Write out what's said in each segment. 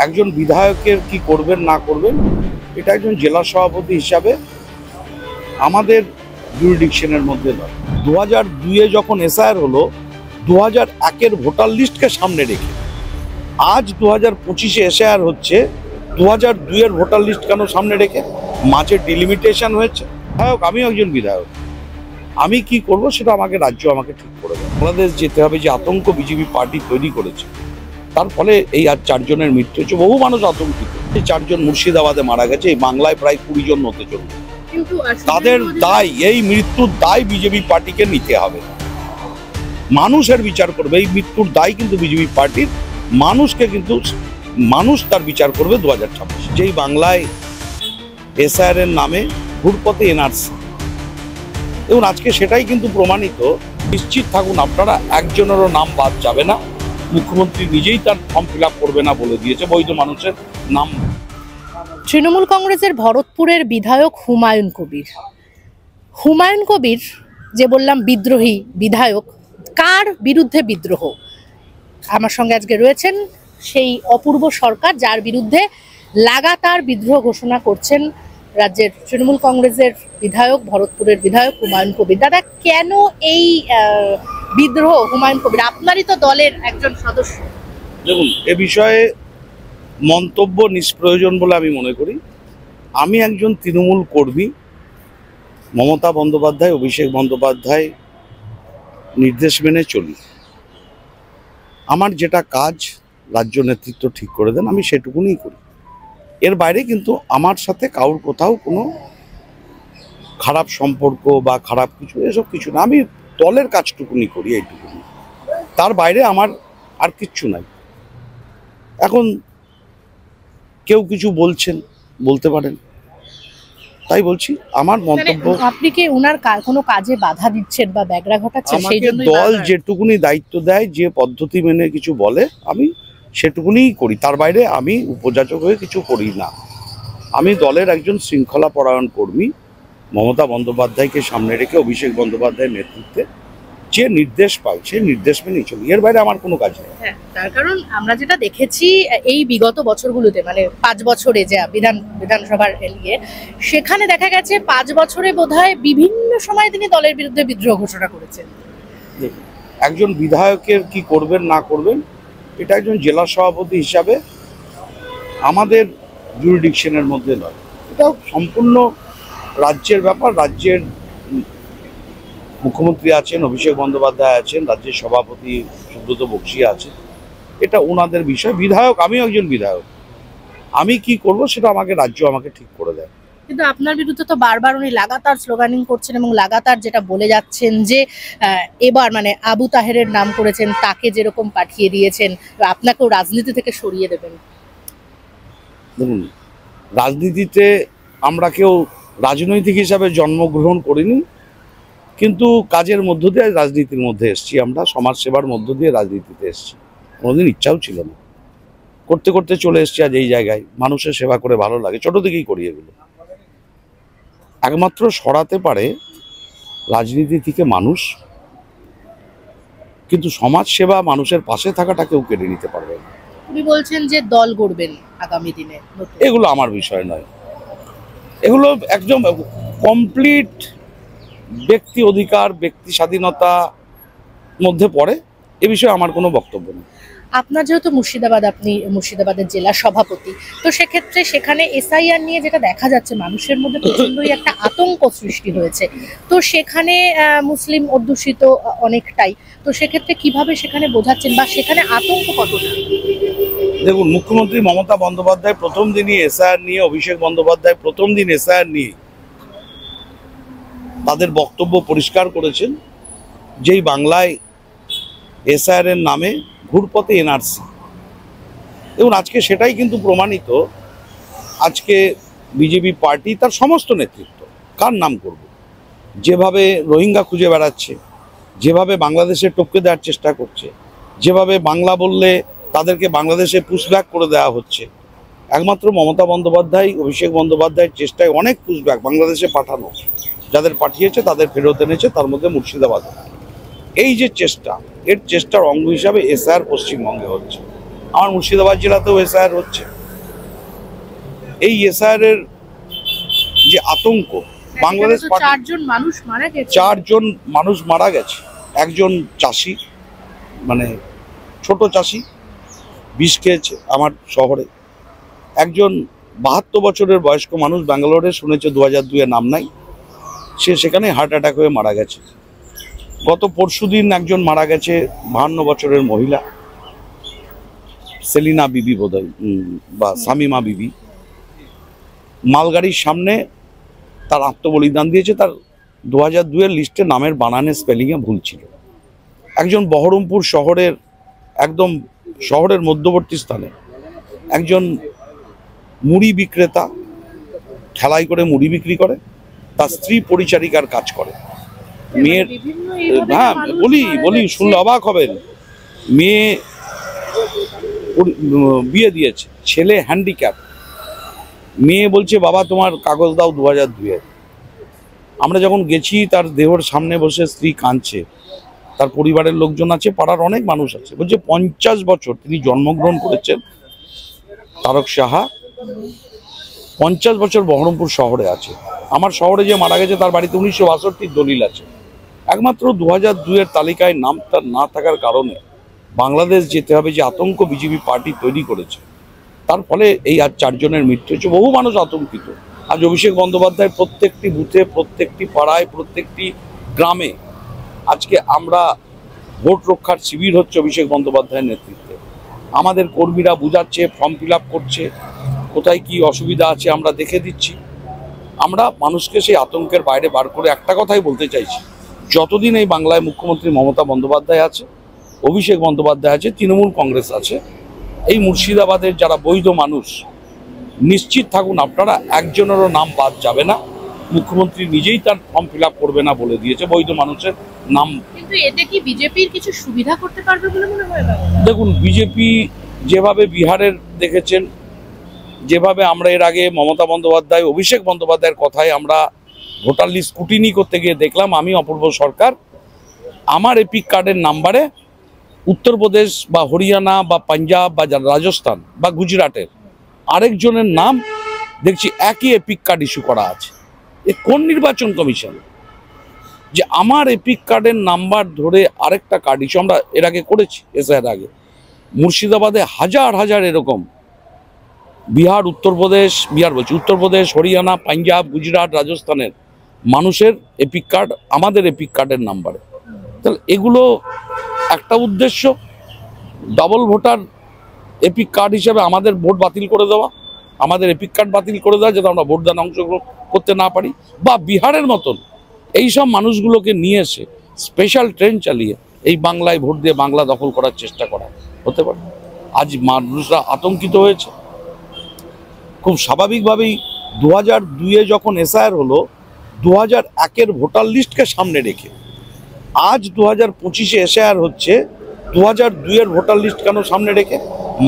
একজন বিধায়কের কি করবেন না করবেন এটা একজন জেলা সভাপতি হিসাবে আমাদের জুরিডিকশনের মধ্যে নয়। 2002-এ যখন এসআইআর হলো 2001-এর ভোটার লিস্টকে সামনে রেখে আজ 2025-এ এসআইআর হচ্ছে 2002-এর ভোটার লিস্ট কেন সামনে রেখে? মাঝে ডিলিমিটেশন হয়েছে। বিধায়ক, আমিও একজন বিধায়ক, আমি কি করব সেটা আমাকে রাজ্য আমাকে ঠিক করে দেয়। বাংলাদেশ যেতে হবে যে আতঙ্ক বিজেপি পার্টি তৈরি করেছে, তার ফলে এই আজ 4 জনের মৃত্যু হচ্ছে। বহু মানুষ আতঙ্কিত। 4 জন মুর্শিদাবাদে মারা গেছে, এই বাংলায় প্রায় 20 জন হতে চলবে। তাদের দায়, এই মৃত্যুর দায় বিজেপি পার্টিকে নিতে হবে। মানুষের বিচার করবে, এই মৃত্যুর দায় কিন্তু বিজেপি পার্টির। মানুষকে কিন্তু মানুষ তার বিচার করবে 2026। যেই বাংলায় এসআইআর এর নামে ঘুরপথে এনআরসি, এবং আজকে সেটাই কিন্তু প্রমাণিত। নিশ্চিত থাকুন আপনারা, একজনেরও নাম বাদ যাবে না। মুখ্যমন্ত্রী নিজেই তার ফর্ম ফিল আপ করবে না বলে দিয়েছে, বৈধ মানুষের নাম। তৃণমূল কংগ্রেসের ভরতপুরের বিধায়ক হুমায়ুন কবির। হুমায়ুন কবির যে বললাম বিদ্রোহী বিধায়ক, কার বিরুদ্ধে বিদ্রোহ? আমার সঙ্গে আজকে রয়েছেন সেই অপূর্ব সরকার, যার বিরুদ্ধে লাগাতার বিদ্রোহ ঘোষণা করছেন রাজ্যের তৃণমূল কংগ্রেসের বিধায়ক, ভরতপুরের বিধায়ক হুমায়ুন কবির। দাদা, কেন এই বিদ্রোহ হুমায়ুন কবির? আপনারই তো দলের একজন সদস্য। দেখুন, এ বিষয়ে মন্তব্য নিষ্প্রয়োজন বলে আমি মনে করি। আমি একজন তৃণমূল কর্মী। মমতা বন্দ্যোপাধ্যায়, অভিষেক বন্দ্যোপাধ্যায় নির্দেশ মেনে চলি। আমার যেটা কাজ রাজ্য নেতৃত্ব ঠিক করে দেন, আমি সেটুকুনি করি। এর বাইরে কিন্তু আমার সাথে কারোর কোথাও কোনো খারাপ সম্পর্ক বা খারাপ কিছু, এসব কিছু না। আমি দলের কাজটুকুনি করি, এইটুকুনি। তার বাইরে আমার আর কিচ্ছু নাই। এখন কেউ কিছু বলছেন, বলতে পারেন, তাই বলছি। আমার মন্তব্য, আপনি কি ওনার কোনো কাজে বাধা দিচ্ছেন বা ব্যাঘাত ঘটাচ্ছেন? আমাকে দল যেটুকুনি দায়িত্ব দেয়, যে পদ্ধতি মেনে কিছু বলে, আমি সেটুকুনিই করি। তার বাইরে আমি উপযাচক হয়ে কিছু করি না। আমি দলের একজন শৃঙ্খলা পরায়ণ কর্মী। মমতা বন্দ্যোপাধ্যায়কে সামনে রেখে অভিষেক বন্দ্যোপাধ্যায়ের নেতৃত্বে যে নির্দেশ পাই, সেই নির্দেশ মেনেই চলি। এর বাইরে আমার কোনো কাজ নেই। হ্যাঁ, তার কারণ আমরা যেটা দেখেছি এই বিগত বছরগুলোতে, মানে 5 বছরে যে বিধানসভার এলিয়ে, সেখানে দেখা গেছে 5 বছরে বোধহয় বিভিন্ন সময় তিনি দলের বিরুদ্ধে বিদ্রোহ ঘোষণা করেছেন। একজন বিধায়কের কি করবেন না করবেন এটা একজন জেলা সভাপতি হিসাবে আমাদের জুরিডিকশনের মধ্যে নয়। এটা সম্পূর্ণ রাজ্যের ব্যাপার। রাজ্যের মুখ্যমন্ত্রী আছেন, অভিষেক বন্দ্যোপাধ্যায় আছেন, রাজ্যের সভাপতি সুব্রত বক্সী আছেন, এটা ওনাদের বিষয়। বিধায়ক, আমিও একজন বিধায়ক, আমি কি করব সেটা আমাকে রাজ্য আমাকে ঠিক করে দেয়। কিন্তু আপনার বিরুদ্ধে তো বারবার উনি লাগাতার স্লোগানিং করছেন এবং লাগাতার যেটা বলে যাচ্ছেন যে এবার মানে আবু তাহেরের নাম করেছেন, তাকে যেরকম পাঠিয়ে দিয়েছেন, আপনাকেও রাজনীতি থেকে সরিয়ে দেবেন। দেখুন, রাজনীতিতে আমরা কেউ রাজনৈতিক হিসাবে জন্মগ্রহণ করিনি, কিন্তু কাজের মধ্য দিয়ে রাজনীতির মধ্যে এসেছি। আমরা সমাজ সেবার মধ্য দিয়ে রাজনীতিতে এসেছি। কোনোদিন ইচ্ছাও ছিল না, করতে করতে চলে এসেছি আজ এই জায়গায়। মানুষের সেবা করে ভালো লাগে, ছোট থেকেই করি এগুলো। একমাত্র সরাতে পারে রাজনীতি থেকে মানুষ, কিন্তু সমাজ সেবা, মানুষের পাশে থাকাটা কেউ কেড়ে নিতে পারবে না। উনি বলছেন যে দল গড়বেন আগামী দিনে। এগুলো আমার বিষয় নয়। এগুলো একদম কমপ্লিট ব্যক্তি অধিকার, ব্যক্তি স্বাধীনতা মধ্যে পড়ে। এ বিষয়ে আমার কোনো বক্তব্য নেই। আপনার যেহেতু মুর্শিদাবাদ, আপনি মুর্শিদাবাদের জেলা সভাপতি, তো সেক্ষেত্রে সেখানে এসআইআর নিয়ে যেটা দেখা যাচ্ছে, মানুষের মধ্যে প্রচন্ডই একটা আতঙ্ক সৃষ্টি হয়েছে। তো সেখানে মুসলিম অধ্যুষিত অনেকটাই, তো সেক্ষেত্রে কিভাবে সেখানে বোঝাচ্ছেন বা সেখানে আতঙ্ক কতটা? দেখুন, মুখ্যমন্ত্রী মমতা বন্দ্যোপাধ্যায় প্রথম দিনই এসআইআর নিয়ে, অভিষেক বন্দ্যোপাধ্যায় প্রথম দিন এসআইআর নিয়ে তাদের বক্তব্য পরিষ্কার করেছেন। যেই বাংলায় এসআইআর এর নামে ঘুরপথে এনআরসি, এবং আজকে সেটাই কিন্তু প্রমাণিত। আজকে বিজেপি পার্টি তার সমস্ত নেতৃত্ব, কার নাম করব, যেভাবে রোহিঙ্গা খুঁজে বেড়াচ্ছে, যেভাবে বাংলাদেশে টপকে দেওয়ার চেষ্টা করছে, যেভাবে বাংলা বললে তাদেরকে বাংলাদেশে পুশব্যাক করে দেওয়া হচ্ছে, একমাত্র মমতা বন্দ্যোপাধ্যায়, অভিষেক বন্দ্যোপাধ্যায়ের চেষ্টায় অনেক পুশব্যাক বাংলাদেশে পাঠানো, যাদের পাঠিয়েছে তাদের ফেরত এনেছে, তার মধ্যে মুর্শিদাবাদ। এই যে চেষ্টা, এর চেষ্টার অঙ্গ হিসাবে এসআইআর পশ্চিমবঙ্গে হচ্ছে। আমার মুর্শিদাবাদ জেলাতেও এসআইআর হচ্ছে। এই এসআইআর এর যে আতঙ্ক, বাংলাদেশ চারজন মানুষ মারা গেছে। একজন চাষি, মানে ছোট চাষি, বিষ খেয়েছে আমার শহরে। একজন 72 বছরের বয়স্ক মানুষ, ব্যাঙ্গালোরে শুনেছে 2002-এ নাম নাই, সে সেখানে হার্ট অ্যাটাক হয়ে মারা গেছে। গত পরশুদিন একজন মারা গেছে, 52 বছরের মহিলা, সেলিনা বিবি বোধহয়, বা শামিমা বিবি। মালগাড়ির সামনে তার আত্মবলিদান দিয়েছে। তার 2002-এর লিস্টে নামের বানানে স্পেলিংয়ে ভুল ছিল। একজন বহরমপুর শহরের একদম শহরের মধ্যবর্তী স্থানে একজন মুড়ি বিক্রেতা, ঠেলাই করে মুড়ি বিক্রি করে, তার স্ত্রী পরিচারিকার কাজ করে। মেয়ের, হ্যাঁ বলি শুনলে অবাক হবেন, মেয়ে বিয়ে দিয়েছে, ছেলে হ্যান্ডিক্যাপ। মেয়ে বলছে বাবা তোমার কাগজ দাও 2002-এর। আমরা যখন গেছি তার দেহর সামনে বসে স্ত্রী কাঁদছে, তার পরিবারের লোকজন আছে, পাড়ার অনেক মানুষ আছে। বলছে 50 বছর তিনি জন্মগ্রহণ করেছেন, তারক সাহা 50 বছর বহরমপুর শহরে আছে। আমার শহরে যে মারা গেছে তার বাড়িতে 1962-র দলিল আছে। একমাত্র 2002-এর তালিকায় নাম তার না থাকার কারণে বাংলাদেশ যেতে হবে যে আতঙ্ক বিজেপি পার্টি তৈরি করেছে, তার ফলে এই আজ 4 জনের মৃত্যু হয়েছে। বহু মানুষ আতঙ্কিত। আজ অভিষেক বন্দ্যোপাধ্যায় প্রত্যেকটি বুথে, প্রত্যেকটি পাড়ায়, প্রত্যেকটি গ্রামে আজকে আমরা ভোট রক্ষার শিবির হচ্ছে অভিষেক বন্দ্যোপাধ্যায়ের নেতৃত্বে। আমাদের কর্মীরা বুঝাচ্ছে, ফর্ম ফিল আপ করছে, কোথায় কি অসুবিধা আছে আমরা দেখে দিচ্ছি। আমরা মানুষকে সেই আতঙ্কের বাইরে বার করে একটা কথাই বলতে চাইছি, যতদিন এই বাংলায় মুখ্যমন্ত্রী মমতা বন্দ্যোপাধ্যায় আছে, অভিষেক বন্দ্যোপাধ্যায় আছে, তৃণমূল কংগ্রেস আছে, এই মুর্শিদাবাদের যারা বৈধ মানুষ নিশ্চিত থাকুন আপনারা, একজনেরও নাম বাদ যাবে না। মুখ্যমন্ত্রী নিজেই তার ফর্ম ফিল আপ করবে না বলে দিয়েছে, বৈধ মানুষের নাম। কিন্তু এতে কি বিজেপির কিছু সুবিধা করতে পারবে বলে মনে হয়? দেখুন, বিজেপি যেভাবে বিহারের দেখেছেন, যেভাবে আমরা এর আগে মমতা বন্দ্যোপাধ্যায়, অভিষেক বন্দ্যোপাধ্যায়ের কথায় আমরা ভোটার লিস্ট স্কুটিনি করতে গিয়ে দেখলাম, আমি অপূর্ব সরকার আমার এপিক কার্ডের নাম্বারে উত্তরপ্রদেশ বা হরিয়ানা বা পাঞ্জাব বা রাজস্থান বা গুজরাটের আরেকজনের নাম দেখছি একই এপিক কার্ড ইস্যু করা আছে। এ কোন নির্বাচন কমিশন যে আমার এপিক কার্ডের নাম্বার ধরে আরেকটা কার্ড ইস্যু? আমরা এর আগে করেছি, এসআইআর আগে মুর্শিদাবাদে হাজার হাজার এরকম উত্তরপ্রদেশ, হরিয়ানা, পাঞ্জাব, গুজরাট, রাজস্থানের মানুষের এপিক কার্ড আমাদের এপিক কার্ডের নাম্বারে। তাহলে এগুলো একটা উদ্দেশ্য, ডাবল ভোটার এপিক কার্ড হিসেবে আমাদের ভোট বাতিল করে দেওয়া, আমাদের এপিক কার্ড বাতিল করে দেওয়া যাতে আমরা ভোটদানে অংশগ্রহণ করতে না পারি, বা বিহারের মতন এই সব মানুষগুলোকে নিয়ে এসে স্পেশাল ট্রেন চালিয়ে এই বাংলায় ভোট দিয়ে বাংলা দখল করার চেষ্টা করা হতে পারে। আজ মানুষরা আতঙ্কিত হয়েছে খুব স্বাভাবিকভাবেই। 2002-এ যখন এসআইআর হলো, 2001-এর ভোটার লিস্টকে সামনে রেখে আজ 2025-এ এসআইআর হচ্ছে। 2002-এর ভোটার লিস্ট কেন সামনে রেখে?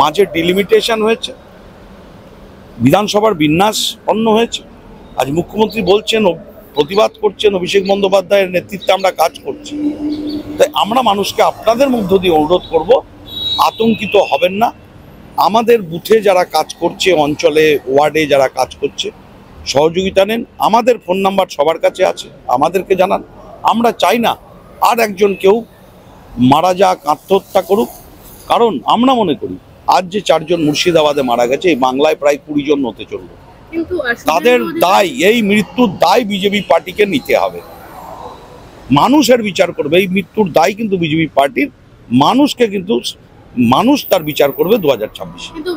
মাঝে ডিলিমিটেশন হয়েছে, বিধানসভার বিন্যাস অন্য হয়েছে। আজ মুখ্যমন্ত্রী বলছেন, প্রতিবাদ করছেন, অভিষেক বন্দ্যোপাধ্যায়ের নেতৃত্বে আমরা কাজ করছি। তাই আমরা মানুষকে আপনাদের মধ্য দিয়ে অনুরোধ করব, আতঙ্কিত হবেন না। আমাদের বুথে যারা কাজ করছে, অঞ্চলে ওয়ার্ডে যারা কাজ করছে, সহযোগিতা নেন। আমাদের ফোন নাম্বার সবার কাছে আছে, আমাদেরকে জানান। আমরা চাই না আর একজন কেউ মারা যাক, আত্মহত্যা করুক। কারণ আমরা মনে করি আজ যে 4 জন মুর্শিদাবাদে মারা গেছে, এই বাংলায় প্রায় 20 জন হতে চলল। তাদের দায়, এই মৃত্যুর দায় বিজেপি পার্টিকে নিতে হবে। মানুষের বিচার করবে, এই মৃত্যুর দায় কিন্তু বিজেপি পার্টির। মানুষকে কিন্তু মানুষ তার বিচার করবে 2026। কিন্তু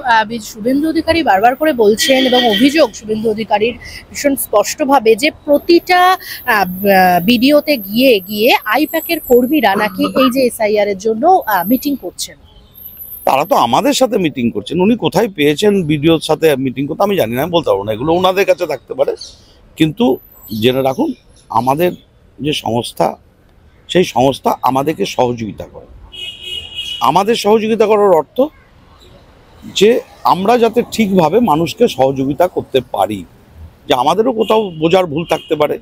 শুভেন্দু অধিকারী বারবার করে বলছেন, এবং অভিযোগ শুভেন্দু অধিকারীর ভীষণ স্পষ্টভাবে, যে প্রতিটা ভিডিওতে গিয়ে গিয়ে আইপ্যাকের কর্মীরা নাকি এই যে এসআইআর এর জন্য মিটিং করছেন। তারা তো আমাদের সাথে মিটিং করছেন। উনি কোথায় পেয়েছেন ভিডিওর সাথে মিটিং করতে আমি জানি না, আমি বলতে পারবো না। এগুলো ওনাদের কাছে থাকতে পারে। কিন্তু জেনে রাখুন, আমাদের যে সংস্থা, সেই সংস্থা আমাদেরকে সহযোগিতা করে। আমাদের সহযোগিতা করার অর্থ যে আমরা যাতে ঠিকভাবে মানুষকে সহযোগিতা করতে পারি। যে আমাদেরও কোথাও বোঝার ভুল থাকতে পারে,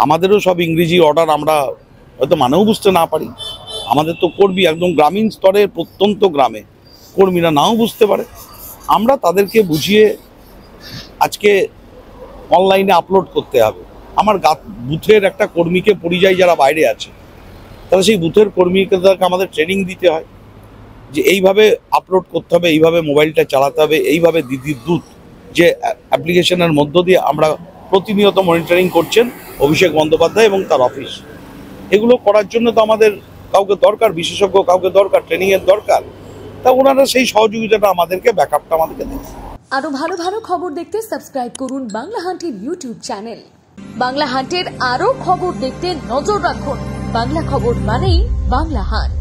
আমাদেরও সব ইংরেজি অর্ডার আমরা হয়তো মানেও বুঝতে না পারি। আমাদের তো কর্মী একদম গ্রামীণ স্তরে, প্রত্যন্ত গ্রামে কর্মীরা নাও বুঝতে পারে। আমরা তাদেরকে বুঝিয়ে আজকে অনলাইনে আপলোড করতে হবে। আমার বুথের একটা কর্মীকে পরিযায়ী যারা বাইরে আছে, তাহলে সেই বুথের কর্মীদেরকে আমাদের ট্রেনিং দিতে হয় যে এইভাবে আপলোড করতে হবে, এইভাবে মোবাইলটা চালাতে হবে, এইভাবে দিদির দূত যে অ্যাপ্লিকেশনের মধ্য দিয়ে আমরা প্রতিনিয়ত মনিটরিং করছেন অভিষেক বন্দ্যোপাধ্যায় এবং তার অফিস। এগুলো করার জন্য তো আমাদের কাউকে দরকার, বিশেষজ্ঞ কাউকে দরকার, ট্রেনিংয়ের দরকার। তা ওনারা সেই সহযোগিতাটা আমাদেরকে, ব্যাকআপটা আমাদেরকে দেন। আরো ভালো ভালো খবর দেখতে সাবস্ক্রাইব করুন বাংলা হান্টের ইউটিউব চ্যানেল। বাংলা হান্টের আরো খবর দেখতে নজর রাখুন। বাংলা খবর মানেই বাংলা হান্ট।